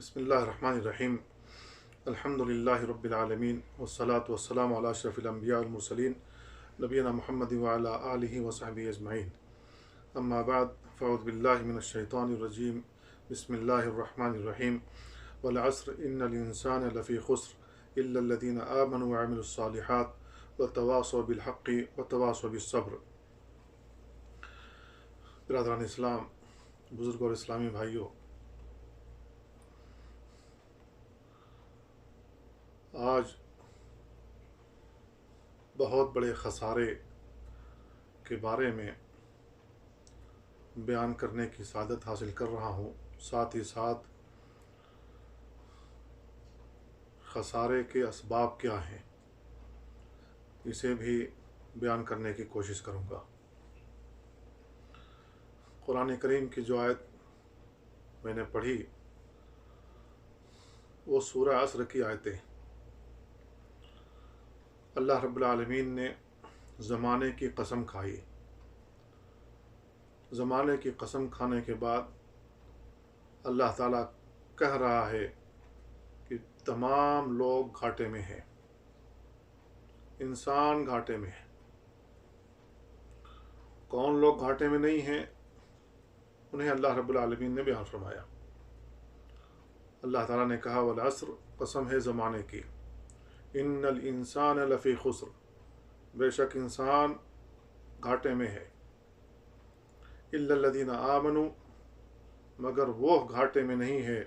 بسم اللہ الرحمن الرحیم الحمد للہ رب العالمین والصلاة والسلام علی اشرف الانبیاء والمرسلین نبینا محمد وعلی آلہ وصحبہ اجمعین اما بعد فاعوذ باللہ من الشیطان الرجیم بسم اللہ الرحمن الرحیم والعصر ان الانسان لفی خسر الا الذین آمنوا وعملوا الصالحات وتواصوا بالحق وتواصوا بالصبر۔ برادران اسلام، بزرگ اور اسلامی بھائیوں، آج بہت بڑے خسارے کے بارے میں بیان کرنے کی سعادت حاصل کر رہا ہوں، ساتھ ہی ساتھ خسارے کے اسباب کیا ہیں اسے بھی بیان کرنے کی کوشش کروں گا۔ قرآن کریم کی جو آیت میں نے پڑھی وہ سورہ عصر کی آیتیں۔ اللہ رب العالمین نے زمانے کی قسم کھائی۔ زمانے کی قسم کھانے کے بعد اللہ تعالیٰ کہہ رہا ہے کہ تمام لوگ گھاٹے میں ہیں، انسان گھاٹے میں ہے۔ کون لوگ گھاٹے میں نہیں ہیں انہیں اللہ رب العالمین نے بیان فرمایا۔ اللہ تعالیٰ نے کہا والعصر، قسم ہے زمانے کی، ان الانسان لفی خسر، بے شک انسان گھاٹے میں ہے، الا الذین آمنوا، مگر وہ گھاٹے میں نہیں ہے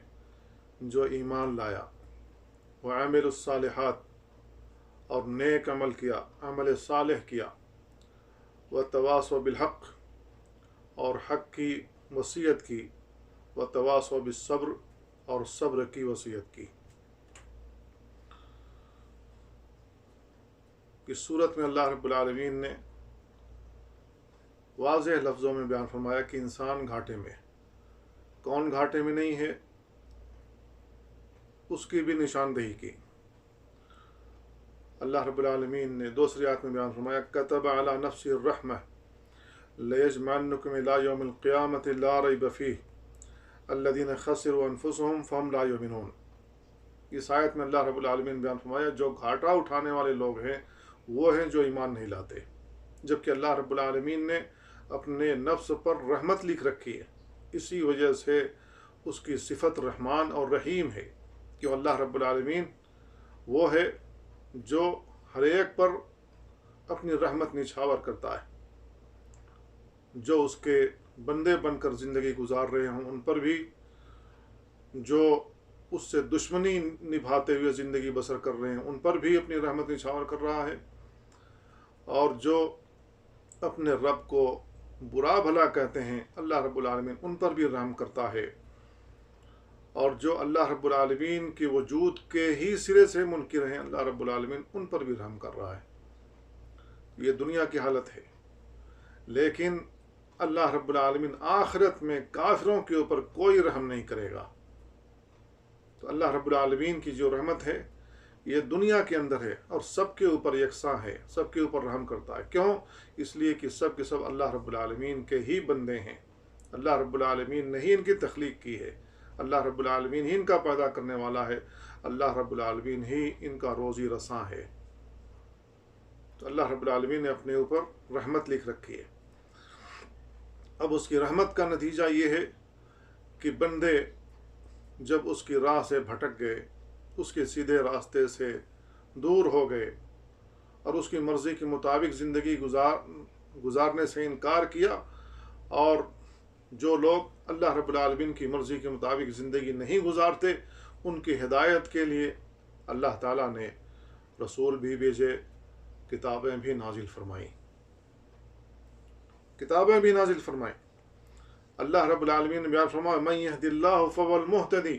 جو ایمان لایا، وعملوا الصالحات، اور نیک عمل کیا، عمل صالح کیا، وتواصوا بالحق، اور حق کی وصیت کی، وتواصوا بالصبر، اور صبر کی وصیت کی۔ اس صورت میں اللہ رب العالمین نے واضح لفظوں میں بیان فرمایا کہ انسان گھاٹے میں۔ کون گھاٹے میں نہیں ہے اس کی بھی نشاندہی کی۔ اللہ رب العالمین نے دوسری آیت میں بیان فرمایا کتب علی نفسہ الرحمہ لیجمعنکم الی یوم القیامۃ لا ریب فیہ الذین خسروا انفسهم فہم لا یؤمنون۔ اس آیت میں اللہ رب العالمین بیان فرمایا جو گھاٹا اٹھانے والے لوگ ہیں وہ ہیں جو ایمان نہیں لاتے، جبکہ اللہ رب العالمین نے اپنے نفس پر رحمت لکھ رکھی ہے۔ اسی وجہ سے اس کی صفت رحمان اور رحیم ہے کہ اللہ رب العالمین وہ ہے جو ہر ایک پر اپنی رحمت نچھاور کرتا ہے۔ جو اس کے بندے بن کر زندگی گزار رہے ہوں ان پر بھی، جو اس سے دشمنی نبھاتے ہوئے زندگی بسر کر رہے ہیں ان پر بھی اپنی رحمت نچھاور کر رہا ہے، اور جو اپنے رب کو برا بھلا کہتے ہیں اللہ رب العالمین ان پر بھی رحم کرتا ہے، اور جو اللہ رب العالمین کے وجود کے ہی سرے سے منکر ہیں اللہ رب العالمین ان پر بھی رحم کر رہا ہے۔ یہ دنیا کی حالت ہے، لیکن اللہ رب العالمین آخرت میں کافروں کے اوپر کوئی رحم نہیں کرے گا۔ تو اللہ رب العالمین کی جو رحمت ہے یہ دنیا کے اندر ہے اور سب کے اوپر یکساں ہے، سب کے اوپر رحم کرتا ہے۔ کیوں؟ اس لیے کہ سب کے سب اللہ رب العالمین کے ہی بندے ہیں۔ اللہ رب العالمین نے ہی ان کی تخلیق کی ہے، اللہ رب العالمین ہی ان کا پیدا کرنے والا ہے، اللہ رب العالمین ہی ان کا روزی رساں ہے۔ تو اللہ رب العالمین نے اپنے اوپر رحمت لکھ رکھی ہے۔ اب اس کی رحمت کا نتیجہ یہ ہے کہ بندے جب اس کی راہ سے بھٹک گئے، اس کے سیدھے راستے سے دور ہو گئے اور اس کی مرضی کے مطابق زندگی گزارنے سے انکار کیا، اور جو لوگ اللہ رب العالمین کی مرضی کے مطابق زندگی نہیں گزارتے ان کی ہدایت کے لیے اللہ تعالیٰ نے رسول بھی بھیجے، کتابیں بھی نازل فرمائیں۔ کتابیں بھی نازل فرمائیں۔ اللہ رب العالمین نے بیان فرمایا من یہد اللہ فهو المہتدی،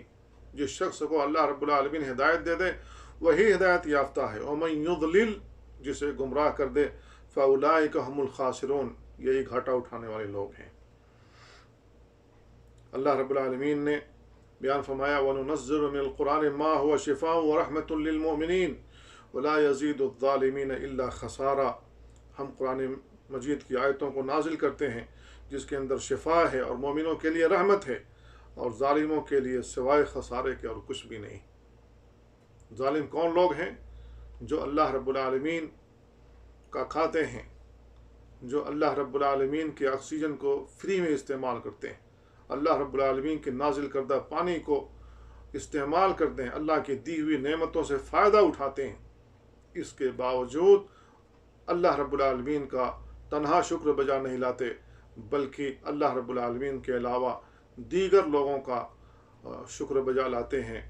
جس شخص کو اللہ رب العالمین ہدایت دے دے وہی ہدایت یافتہ ہے، ومن یضلل، جسے گمراہ کر دے فاولئک هم الخاسرون، یہی گھاٹا اٹھانے والے لوگ ہیں۔ اللہ رب العالمین نے بیان فرمایا وَنُنَزِّلُ مِنَ الْقُرْآنِ مَا هُوَ شِفَاءٌ وَرَحْمَةٌ لِّلْمُؤْمِنِينَ وَلَا يَزِيدُ الظَّالِمِينَ إِلَّا خَسَارًا۔ ہم قرآن مجید کی آیتوں کو نازل کرتے ہیں جس کے اندر شفا ہے اور مومنوں کے لیے رحمت ہے، اور ظالموں کے لیے سوائے خسارے کے اور کچھ بھی نہیں۔ ظالم کون لوگ ہیں؟ جو اللہ رب العالمین کا کھاتے ہیں، جو اللہ رب العالمین کے آکسیجن کو فری میں استعمال کرتے ہیں، اللہ رب العالمین کے نازل کردہ پانی کو استعمال کرتے ہیں، اللہ کی دی ہوئی نعمتوں سے فائدہ اٹھاتے ہیں، اس کے باوجود اللہ رب العالمین کا تنہا شکر بجا نہیں لاتے، بلکہ اللہ رب العالمین کے علاوہ دیگر لوگوں کا شکر بجا لاتے ہیں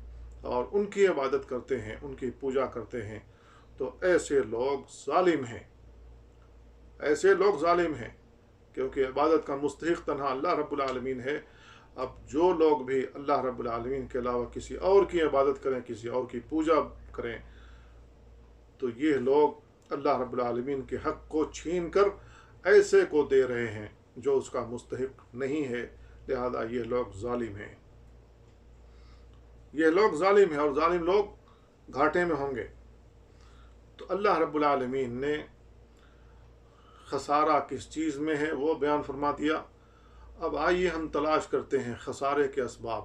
اور ان کی عبادت کرتے ہیں، ان کی پوجا کرتے ہیں، تو ایسے لوگ ظالم ہیں، ایسے لوگ ظالم ہیں، کیونکہ عبادت کا مستحق تنہا اللہ رب العالمین ہے۔ اب جو لوگ بھی اللہ رب العالمین کے علاوہ کسی اور کی عبادت کریں، کسی اور کی پوجا کریں، تو یہ لوگ اللہ رب العالمین کے حق کو چھین کر ایسے کو دے رہے ہیں جو اس کا مستحق نہیں ہے، لہذا یہ لوگ ظالم ہیں، یہ لوگ ظالم ہیں، اور ظالم لوگ گھاٹے میں ہوں گے۔ تو اللہ رب العالمین نے خسارہ کس چیز میں ہے وہ بیان فرما دیا۔ اب آئیے ہم تلاش کرتے ہیں خسارے کے اسباب،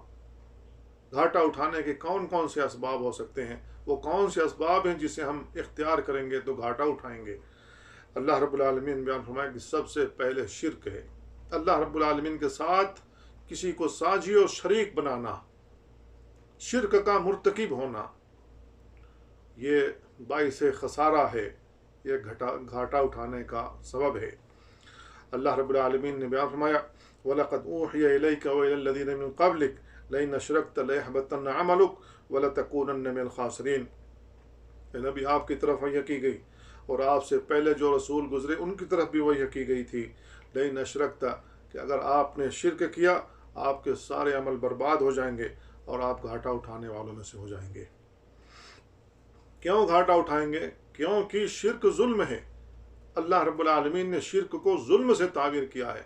گھاٹا اٹھانے کے کون کون سے اسباب ہو سکتے ہیں، وہ کون سے اسباب ہیں جسے ہم اختیار کریں گے تو گھاٹا اٹھائیں گے۔ اللہ رب العالمین بیان فرمایا کہ سب سے پہلے شرک ہے، اللہ رب العالمین کے ساتھ کسی کو ساجی اور شریک بنانا، شرک کا مرتکب ہونا، یہ باعث خسارہ ہے، یہ گھاٹا اٹھانے کا سبب ہے۔ اللہ رب العالمین نے بیان فرمایا وَلَقَدْ أُوحِيَ إِلَيْكَ وَإِلَى الَّذِينَ مِن قَبْلِكَ لَئِنْ أَشْرَكْتَ لَيَحْبَطَنَّ عَمَلُكَ وَلَتَكُونَنَّ مِنَ الْخَاسِرِينَ۔ اے نبی، آپ کی طرف وحی کی گئی، اور آپ سے پہلے جو رسول گزرے ان کی طرف بھی وحی کی گئی تھی، لَئِنْ أَشْرَكْتَ، کہ اگر آپ نے شرک کیا آپ کے سارے عمل برباد ہو جائیں گے اور آپ گھاٹا اٹھانے والوں میں سے ہو جائیں گے۔ کیوں گھاٹا اٹھائیں گے؟ کیونکہ شرک ظلم ہے، اللہ رب العالمین نے شرک کو ظلم سے تعبیر کیا ہے۔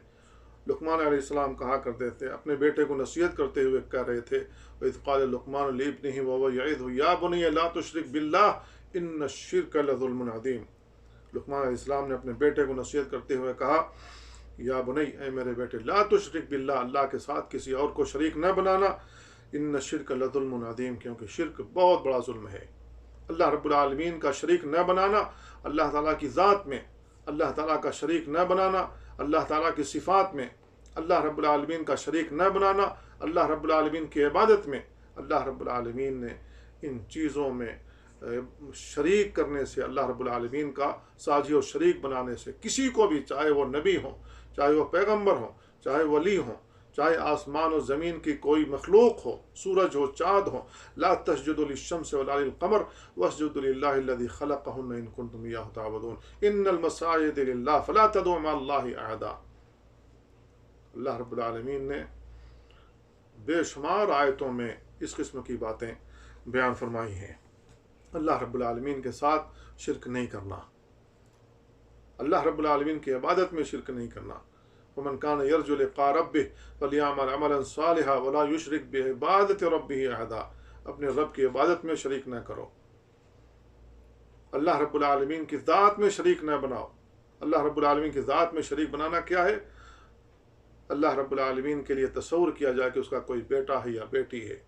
لقمان علیہ السلام کہا کرتے تھے، اپنے بیٹے کو نصیحت کرتے ہوئے کہہ رہے تھے، وَإِذْ قَالَ لُقْمَانُ لِابْنِهِ وَهُوَ يَعِظُهُ يَا بُنَيَّ لَا تُشْرِكْ بِاللَّهِ إِنَّ الشِّرْكَ لَظُلْمٌ عَظِيمٌ۔ لقمان علیہ السلام نے اپنے بیٹے کو نصیحت کرتے ہوئے کہا، یا بنی، اے میرے بیٹے، لا تشرک باللہ، اللہ کے ساتھ کسی اور کو شریک نہ بنانا، ان الشرک لظلم عظیم، کیونکہ شرک بہت بڑا ظلم ہے۔ اللہ رب العالمین کا شریک نہ بنانا، اللہ تعالیٰ کی ذات میں اللہ تعالیٰ کا شریک نہ بنانا، اللہ تعالیٰ کی صفات میں اللہ رب العالمین کا شریک نہ بنانا، اللہ رب العالمین کی عبادت میں اللہ رب العالمین نے ان چیزوں میں شریک کرنے سے، اللہ رب العالمین کا ساجی اور شریک بنانے سے کسی کو بھی، چاہے وہ نبی ہوں، چاہے وہ پیغمبر ہوں، چاہے ولی ہوں، چاہے آسمان و زمین کی کوئی مخلوق ہو، سورج ہو، چاند ہو، لا تسجدوا للشمس ولا للقمر واسجدوا للہ الذی خلقہن ان کنتم ایاہ تعبدون ان المساجد للہ فلا تدعوا مع اللہ احدا۔ اللہ رب العالمین نے بے شمار آیتوں میں اس قسم کی باتیں بیان فرمائی ہیں۔ اللہ رب العالمین کے ساتھ شرک نہیں کرنا، اللہ رب العالمین کی عبادت میں شرک نہیں کرنا۔ وَمَنْ كَانَ يَرْجُو لِقَاءَ رَبِّهِ فَلْيَعْمَلْ عَمَلًا صَالِحًا وَلَا يُشْرِكْ بِعِبَادَةِ رَبِّهِ أَحَدًا۔ اپنے رب کی عبادت میں شریک نہ کرو، اللہ رب العالمین کی ذات میں شریک نہ بناؤ۔ اللہ رب العالمین کی ذات میں شریک بنانا کیا ہے؟ اللہ رب العالمین کے لیے تصور کیا جائے کہ اس کا کوئی بیٹا ہے یا بیٹی ہے،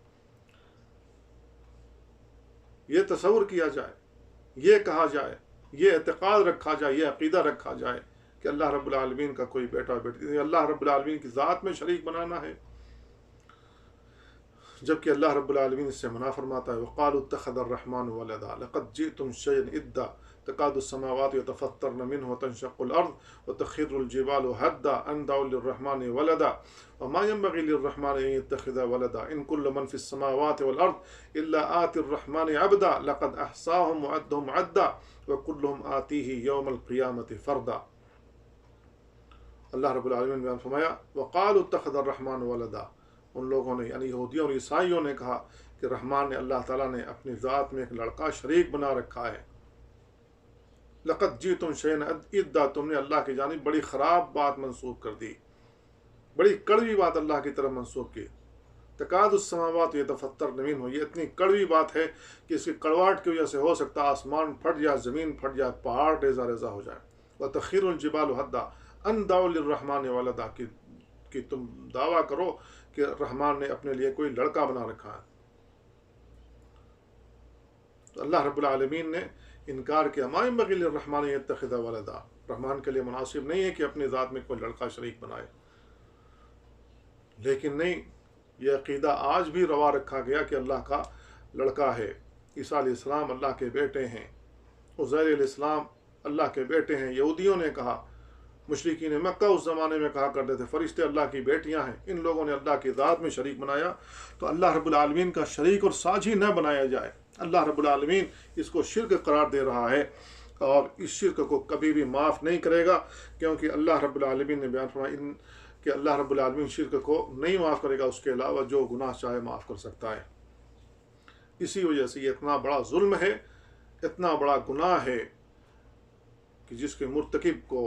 یہ تصور کیا جائے، یہ کہا جائے، یہ اعتقاد رکھا جائے، یہ عقیدہ رکھا جائے کہ اللہ رب العالمین کا کوئی بیٹا بیٹی، اللہ رب العالمین کی ذات میں شریک بنانا ہے، جبکہ اللہ رب العالمین اس سے منع فرماتا ہے وَقَالُوا اتَّخَذَ الرَّحْمَنُ وَلَدًا لَقَدْ جِئْتُمْ شَيْئًا إِدًّا تَكَادُ السَّمَاوَاتُ يَتَفَطَّرْنَ مِنْهُ وَتَنشَقُّ الْأَرْضُ وَتَخِرُّ الْجِبَالُ هَدًّا أَن دَعَوْا لِلرَّحْمَنِ وَلَدًا وَمَا يَنبَغِي لِلرَّحْمَنِ أَن يَتَّخِذَ وَلَدًا إِن كُلُّ مَن فِي السَّمَاوَاتِ وَالْأَرْضِ إِلَّا آتِي الرَّحْمَنِ عَبْدًا لَقَدْ أَحْصَاهُمْ وَعَدَّهُمْ عَدًّا وَكُلُّهُمْ آتِيهِ يَوْمَ الْقِيَامَةِ فَرْدًا۔ اللہ رب العالمین نے بیان فرمایا وَقَالُوا اتَّخَذَ الرَّحْمَنُ وَلَدًا، ان لوگوں نے یعنی یہودیوں اور عیسائیوں نے کہا کہ رحمان نے، اللہ تعالیٰ نے اپنی ذات میں ایک لڑکا شریک بنا رکھا ہے۔ لقد جئتم شیئا ادا، تم نے اللہ کی جانب بڑی خراب بات منسوب کر دی، بڑی کڑوی بات اللہ کی طرف منسوب کی۔ تکاد السماوات یتفطرن منہ، یہ اتنی کڑوی بات ہے کہ اس کی کڑواہٹ کی وجہ سے ہو سکتا ہے آسمان پھٹ جائے، زمین پھٹ جائے، پہاڑ ریزہ ریزہ ہو جائے۔ وتخر الجبال حدا ان دعوا للرحمن ولدا، کہ تم دعویٰ کرو کہ رحمان نے اپنے لیے کوئی لڑکا بنا رکھا ہے. تو اللہ رب العالمین نے انکار کیا، ما ينبغي للرحمن ان يتخذ ولدا، رحمان کے لیے مناسب نہیں ہے کہ اپنی ذات میں کوئی لڑکا شریک بنائے. لیکن نہیں، یہ عقیدہ آج بھی روا رکھا گیا کہ اللہ کا لڑکا ہے. عیسیٰ علیہ السلام اللہ کے بیٹے ہیں، عزیر علیہ السلام اللہ کے بیٹے ہیں. یہودیوں نے کہا، مشرکین مکہ اس زمانے میں کہا کرتے تھے فرشتے اللہ کی بیٹیاں ہیں. ان لوگوں نے اللہ کی ذات میں شریک بنایا. تو اللہ رب العالمین کا شریک اور ساجی نہ بنایا جائے. اللہ رب العالمین اس کو شرک قرار دے رہا ہے اور اس شرک کو کبھی بھی معاف نہیں کرے گا، کیونکہ اللہ رب العالمین نے بیان فرمایا کہ اللہ رب العالمین شرک کو نہیں معاف کرے گا، اس کے علاوہ جو گناہ چاہے معاف کر سکتا ہے. اسی وجہ سے یہ اتنا بڑا ظلم ہے، اتنا بڑا گناہ ہے کہ جس کے مرتکب کو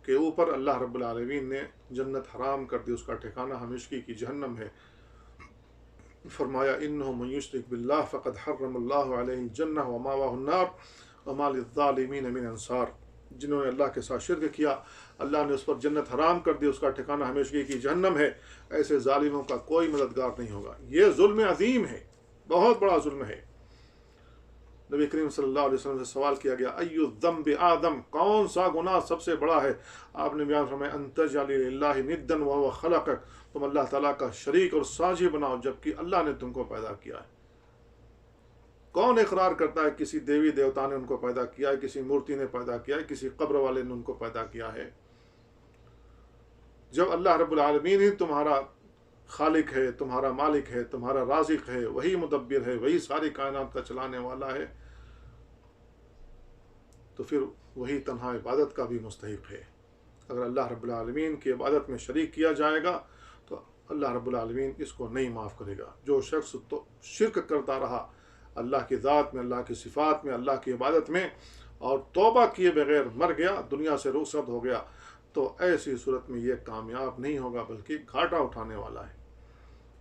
کے اوپر اللہ رب العالمین نے جنت حرام کر دی، اس کا ٹھکانہ ہمیشگی کی جہنم ہے. فرمایا انہ من یشرک باللہ فقد حرم اللہ علیہ الجنہ ومأواہ النار وما للظالمین من انصار. جنہوں نے اللہ کے ساتھ شرک کیا، اللہ نے اس پر جنت حرام کر دی، اس کا ٹھکانہ ہمیشگی کی جہنم ہے. ایسے ظالموں کا کوئی مددگار نہیں ہوگا. یہ ظلم عظیم ہے، بہت بڑا ظلم ہے. نبی کریم صلی اللہ علیہ وسلم سے سوال کیا گیا، ای الذنب اعظم، کون سا گناہ سب سے بڑا ہے؟ آپ نے بیان فرمایا ان تجعل للہ ندا وهو خلقک، تم اللہ تعالیٰ کا شریک اور ساجی بناؤ جبکہ اللہ نے تم کو پیدا کیا ہے. کون اقرار کرتا ہے کسی دیوی دیوتا نے ان کو پیدا کیا ہے، کسی مورتی نے پیدا کیا ہے، کسی قبر والے نے ان کو پیدا کیا ہے؟ جب اللہ رب العالمین ہی تمہارا خالق ہے، تمہارا مالک ہے، تمہارا رازق ہے، وہی مدبر ہے، وہی ساری کائنات کا چلانے والا ہے، تو پھر وہی تنہا عبادت کا بھی مستحق ہے. اگر اللہ رب العالمین کی عبادت میں شریک کیا جائے گا تو اللہ رب العالمین اس کو نہیں معاف کرے گا. جو شخص تو شرک کرتا رہا اللہ کی ذات میں، اللہ کی صفات میں، اللہ کی عبادت میں، اور توبہ کیے بغیر مر گیا، دنیا سے رخصت ہو گیا، تو ایسی صورت میں یہ کامیاب نہیں ہوگا بلکہ گھاٹا اٹھانے والا ہے.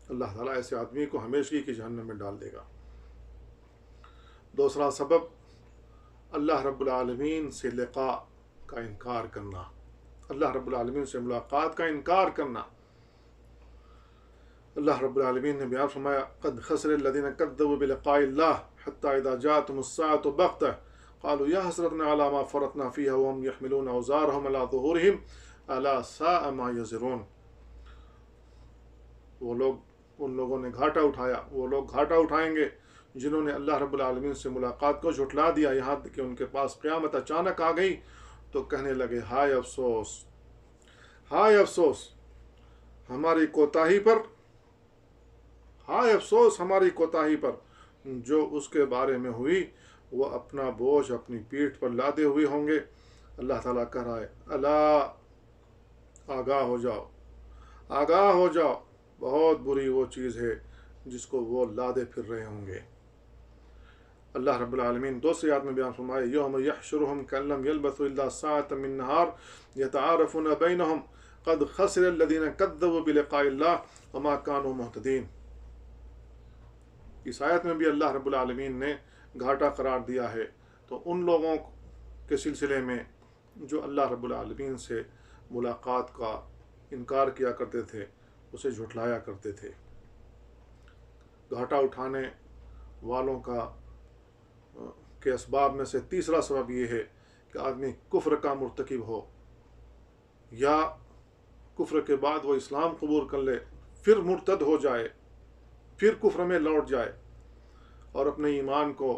اللہ تعالیٰ ایسے آدمی کو ہمیشگی کی جہنم میں ڈال دے گا. دوسرا سبب، اللہ رب العالمین سے لقاء کا انکار کرنا، اللہ رب العالمین سے ملاقات کا انکار کرنا. اللہ رب العالمین نے بیان فرمایا قد خسر الذین کذبوا بلقاء اللہ حتی اذا جاءتهم الساعة بغتة قالوا یا حسرتنا علی ما فرطنا فیہا وهم یحملون اوزارهم علی ظہورهم الا ساء ما یزرون. وہ لوگ، ان لوگوں نے گھاٹا اٹھایا، وہ لوگ گھاٹا اٹھائیں گے جنہوں نے اللہ رب العالمین سے ملاقات کو جھٹلا دیا، یہاں تک کہ ان کے پاس قیامت اچانک آ گئی تو کہنے لگے ہائے افسوس، ہائے افسوس ہماری کوتاہی پر، ہائے افسوس ہماری کوتاہی پر. جو اس کے بارے میں ہوئی وہ اپنا بوجھ اپنی پیٹھ پر لادے ہوئے ہوں گے. اللہ تعالیٰ کہہ رہا ہے الا، آگاہ ہو جاؤ، آگاہ ہو جاؤ، بہت بری وہ چیز ہے جس کو وہ لادے پھر رہے ہوں گے. اللہ رب العالمین دوسری آیت میں بیان فرمائے یوم یحشرهم کأن لم یلبثوا الا ساعة من نہار یتعارفون بینہم قد خسر الذین کذبوا بلقاء اللہ وما كانوا مہتدین. اس آیت میں بھی اللہ رب العالمین نے گھاٹا قرار دیا ہے. تو ان لوگوں کے سلسلے میں جو اللہ رب العالمین سے ملاقات کا انکار کیا کرتے تھے، اسے جھٹلایا کرتے تھے. گھاٹا اٹھانے والوں کے اسباب میں سے تیسرا سبب یہ ہے کہ آدمی کفر کا مرتکب ہو، یا کفر کے بعد وہ اسلام قبول کر لے، پھر مرتد ہو جائے، پھر کفر میں لوٹ جائے اور اپنے ایمان کو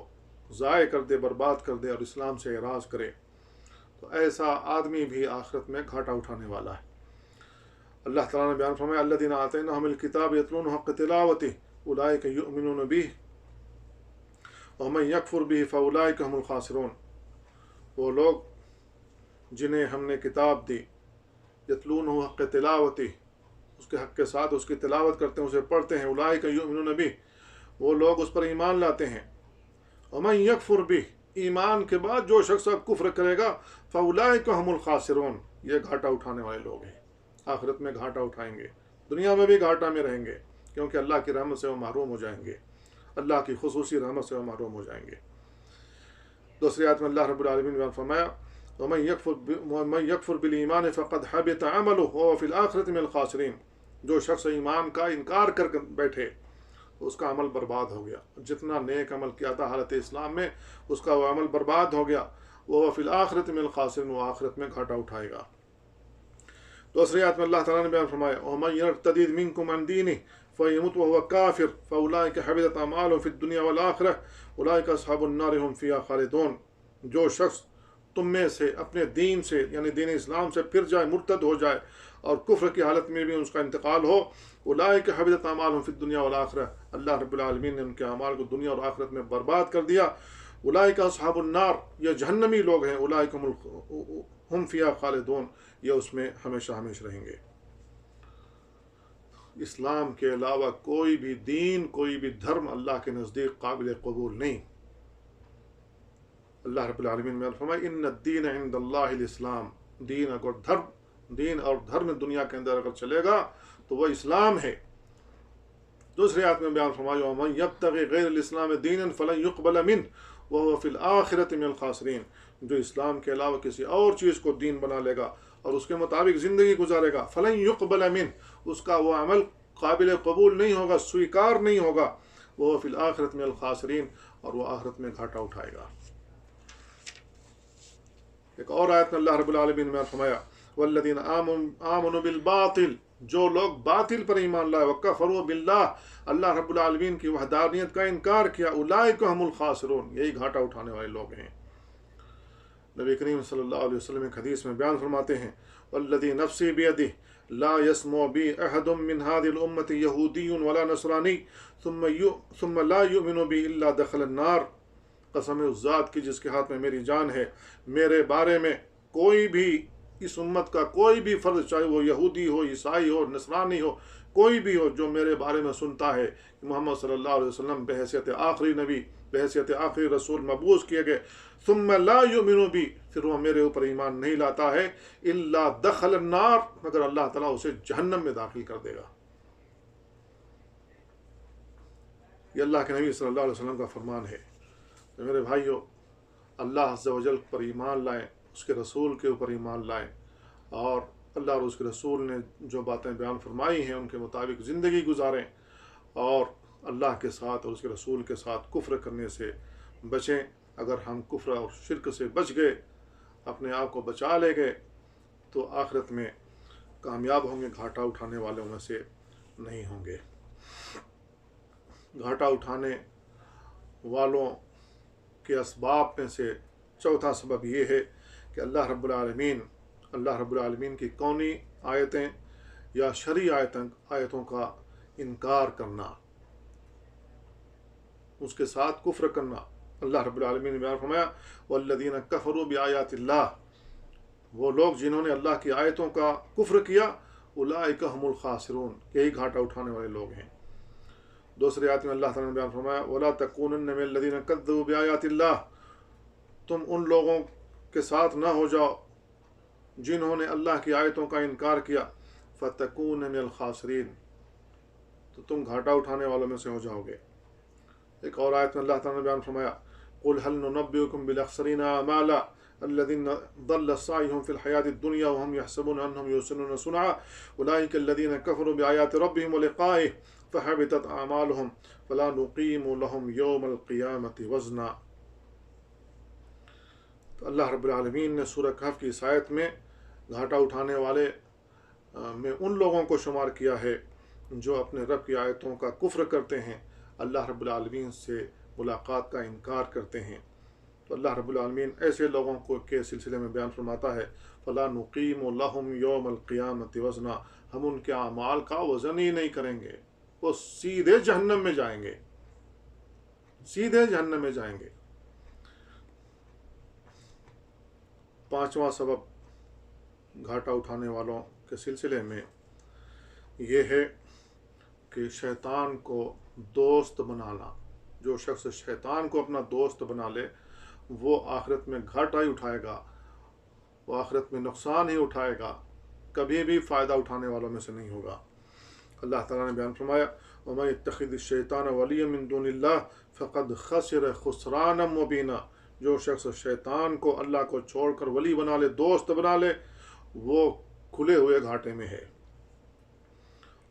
ضائع کر دے، برباد کر دے اور اسلام سے اعراض کرے. تو ایسا آدمی بھی آخرت میں گھاٹا اٹھانے والا ہے. اللہ تعالیٰ نے بیان فرمایا الذین آتیناہم الکتاب یتلونہ حق تلاوتہ اولئک یؤمنون بہ ومن یکفر بہ فاولئک هم الخاسرون. وہ لوگ جنہیں ہم نے کتاب دی، یتلونہ حق تلاوتہ، اس کے حق کے ساتھ اس کی تلاوت کرتے ہیں، اسے پڑھتے ہیں، اولئک یؤمنون بہ، وہ لوگ اس پر ایمان لاتے ہیں. ومن یکفر بہ، ایمان کے بعد جو شخص کفر کرے گا، فاولئک هم الخاسرون، یہ گھاٹا اٹھانے والے لوگ ہیں. آخرت میں گھاٹا اٹھائیں گے، دنیا میں بھی گھاٹا میں رہیں گے، کیونکہ اللہ کی رحمت سے وہ محروم ہو جائیں گے، اللہ کی خصوصی رحمت سے وہ محروم ہو جائیں گے. دوسری آیت میں اللہ رب العالمین نے فرمایا ومن یکفر بالایمان فقد حبط عمله وهو فی الآخرۃ من الخاسرین. جو شخص ایمان کا انکار کر بیٹھے اس کا عمل برباد ہو گیا. جتنا نیک عمل کیا تھا حالت اسلام میں اس کا وہ عمل برباد ہو گیا. وہ فی الآخرۃ من الخاسرین، وہ آخرت میں گھاٹا اٹھائے گا. دوسری آیت میں اللہ تعالیٰ نے بیان فرمایا وَمَن يَرْتَدِدْ مِنكُمْ عَنْ دِينِهِ فَيَمُتْ وَهُوَ كَافِرٌ فَأُولَٰئِكَ حَبِطَتْ أَعْمَالُهُمْ فِي الدُّنْيَا وَالْآخِرَةِ أُولَٰئِكَ أَصْحَابُ النَّارِ هُمْ فِيهَا خَالِدُونَ. جو شخص تم میں سے اپنے دین سے یعنی دین اسلام سے پھر جائے، مرتد ہو جائے اور کفر کی حالت میں بھی اس کا انتقال ہو، اولئک حبطت اعمالهم فی الدنیا والآخرہ، اللہ رب العالمین نے ان کے اعمال کو دنیا اور آخرت میں برباد کر دیا. اولئک اصحاب النار، یہ جہنمی لوگ ہیں. اولئک ہم فیہا خالدون، یہ اس میں ہمیشہ ہمیشہ رہیں گے. اسلام کے علاوہ کوئی بھی دین، کوئی بھی دھرم اللہ کے نزدیک قابل قبول نہیں. اللہ رب العالمین نے فرمایا ان الدین عند اللہ الاسلام، دین اور دھرم دنیا کے اندر اگر چلے گا تو وہ اسلام ہے. دوسری آیت میں بیان فرمایا ومن یبتغی غیر الاسلام دینا فلن یقبل منہ وهو فی الآخرۃ من الخاسرین. جو اسلام کے علاوہ کسی اور چیز کو دین بنا لے گا اور اس کے مطابق زندگی گزارے گا، فلن یقبل منہ، اس کا وہ عمل قابل قبول نہیں ہوگا، سویکار نہیں ہوگا. وہ فی الآخرۃ من الخاسرین، اور وہ آخرت میں گھاٹا اٹھائے گا. ایک اور آیت میں اللہ رب العالمین نے فرمایا والذین آمنوا بالباطل، جو لوگ باطل پر ایمان لائے، وکفروا باللہ، اللہ رب العالمین کی وحدانیت کا انکار کیا، اولئک هم الخاسرون، یہی گھاٹا اٹھانے والے لوگ ہیں. نبی کریم صلی اللہ علیہ وسلم ایک حدیث میں بیان فرماتے ہیں والذی نفسی بیدہ لا يسمع بی احد من هذه الامة یہودی ولا نصرانی ثم لا یؤمن بی الا دخل النار. قسم اس ذات کی جس کے ہاتھ میں میری جان ہے، میرے بارے میں کوئی بھی اس امت کا کوئی بھی فرد، چاہے وہ یہودی ہو، عیسائی ہو، نصرانی ہو، کوئی بھی ہو، جو میرے بارے میں سنتا ہے کہ محمد صلی اللہ علیہ وسلم بحیثیت آخری نبی، بحیثیت آخری رسول مبعوث کیے گئے، ثم لا یؤمن بی، پھر وہ میرے اوپر ایمان نہیں لاتا ہے، الا دخل النار، مگر اللہ تعالیٰ اسے جہنم میں داخل کر دے گا. یہ اللہ کے نبی صلی اللہ علیہ وسلم کا فرمان ہے. میرے بھائیو، اللہ عز و جل پر ایمان لائیں، اس کے رسول کے اوپر ایمان لائیں، اور اللہ اور اس کے رسول نے جو باتیں بیان فرمائی ہیں ان کے مطابق زندگی گزاریں، اور اللہ کے ساتھ اور اس کے رسول کے ساتھ کفر کرنے سے بچیں. اگر ہم کفر اور شرک سے بچ گئے، اپنے آپ کو بچا لے گئے، تو آخرت میں کامیاب ہوں گے، گھاٹا اٹھانے والوں میں سے نہیں ہوں گے. گھاٹا اٹھانے والوں کے اسباب میں سے چوتھا سبب یہ ہے کہ اللہ رب العالمین کی کونی آیتیں یا شرعی آیتوں کا انکار کرنا، اس کے ساتھ کفر کرنا. اللہ رب العالمین نے بیان فرمایا والذین کفروا بآیات اللہ، وہ لوگ جنہوں نے اللہ کی آیتوں کا کفر کیا، اولئک هم الخاسرون، یہی گھاٹا اٹھانے والے لوگ ہیں. دوسری آیت میں اللہ تعالیٰ نے بیان فرمایا وَلَا تَكُونَنَّ مِنَ الَّذِينَ كَذَّبُوا بِآيَاتِ اللَّهِ، تم ان لوگوں کے ساتھ نہ ہو جاؤ جنہوں نے اللہ کی آیتوں کا انکار کیا، فَتَكُونَ مِنَ الْخَاسِرِينَ، تو تم گھاٹا اٹھانے والوں میں سے ہو جاؤ گے. ایک اور آیت میں اللہ تعالیٰ نے بیان فرمایا قُلْ هَلْ نُنَبِّئُكُم بِالْأَخْسَرِينَ أَعْمَالًا الَّذِينَ ضَلَّ سَعْيُهُمْ فِي الْحَيَاةِ الدُّنْيَا وَهُمْ يَحْسَبُونَ أَنَّهُمْ يُحْسِنُونَ صُنْعًا أُولَئِكَ الَّذِينَ كَفَرُوا بِآيَاتِ رَبِّهِمْ وَلِقَائِهِ فحبطت اعمالهم فلا نقیم لهم یوم القیامت وزنا. تو اللہ رب العالمین نے سورہ کہف کی اس آیت میں گھاٹا اٹھانے والے میں ان لوگوں کو شمار کیا ہے جو اپنے رب کی آیتوں کا کفر کرتے ہیں، اللہ رب العالمین سے ملاقات کا انکار کرتے ہیں. تو اللہ رب العالمین ایسے لوگوں کو کے سلسلے میں بیان فرماتا ہے فلا نقیم لهم یوم القیامت وزنا، ہم ان کے اعمال کا وزن ہی نہیں کریں گے، وہ سیدھے جہنم میں جائیں گے، سیدھے جہنم میں جائیں گے. پانچواں سبب گھاٹا اٹھانے والوں کے سلسلے میں یہ ہے کہ شیطان کو دوست بنانا. جو شخص شیطان کو اپنا دوست بنا لے وہ آخرت میں گھاٹا ہی اٹھائے گا، وہ آخرت میں نقصان ہی اٹھائے گا، کبھی بھی فائدہ اٹھانے والوں میں سے نہیں ہوگا. اللہ تعالیٰ نے بیان فرمایا وَمَن يَتَّخِذِ الشَّيْطَانَ وَلِيًّا مِن دُونِ اللَّهِ فَقَدْ خَسِرَ خُسْرَانًا مُبِينًا. جو شخص شیطان کو اللہ کو چھوڑ کر ولی بنا لے، دوست بنا لے، وہ کھلے ہوئے گھاٹے میں ہے.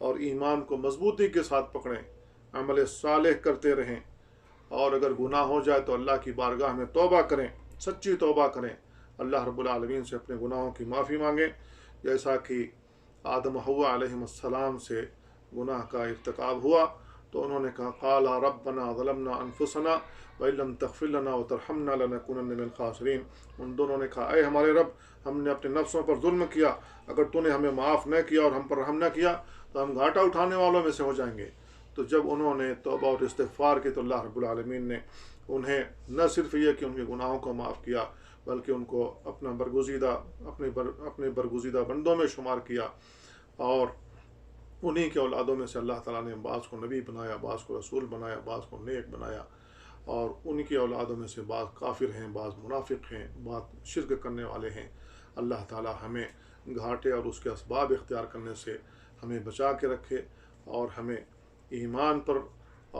اور ایمان کو مضبوطی کے ساتھ پکڑیں، عمل صالح کرتے رہیں، اور اگر گناہ ہو جائے تو اللہ کی بارگاہ میں توبہ کریں، سچی توبہ کریں، اللہ رب العالمین سے اپنے گناہوں کی معافی مانگیں، جیسا کہ آدم و حوا علیہ السلام سے گناہ کا ارتکاب ہوا تو انہوں نے کہا قال ربنا ظلمنا انفسنا وان لم تغفر لنا وترحمنا لنكونن من الخاسرین، ان دونوں نے کہا اے ہمارے رب، ہم نے اپنے نفسوں پر ظلم کیا، اگر تو نے ہمیں معاف نہ کیا اور ہم پر رحم نہ کیا تو ہم گھاٹا اٹھانے والوں میں سے ہو جائیں گے۔ تو جب انہوں نے توبہ اور استغفار کی تو اللہ رب العالمین نے انہیں نہ صرف یہ کہ ان کے گناہوں کو معاف کیا بلکہ ان کو اپنے برگزیدہ بندوں میں شمار کیا، اور انہی کے اولادوں میں سے اللہ تعالیٰ نے بعض کو نبی بنایا، بعض کو رسول بنایا، بعض کو نیک بنایا، اور انہی کے اولادوں میں سے بعض کافر ہیں، بعض منافق ہیں، بعض شرک کرنے والے ہیں۔ اللہ تعالیٰ ہمیں گھاٹے اور اس کے اسباب اختیار کرنے سے ہمیں بچا کے رکھے، اور ہمیں ایمان پر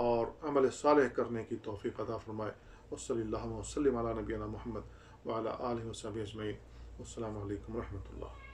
اور عمل صالح کرنے کی توفیق عطا فرمائے۔ وصلی اللہ وسلم علی نبینا محمد وعلی آلہ وصحبہ اجمعین۔ السلام علیکم ورحمۃ اللہ۔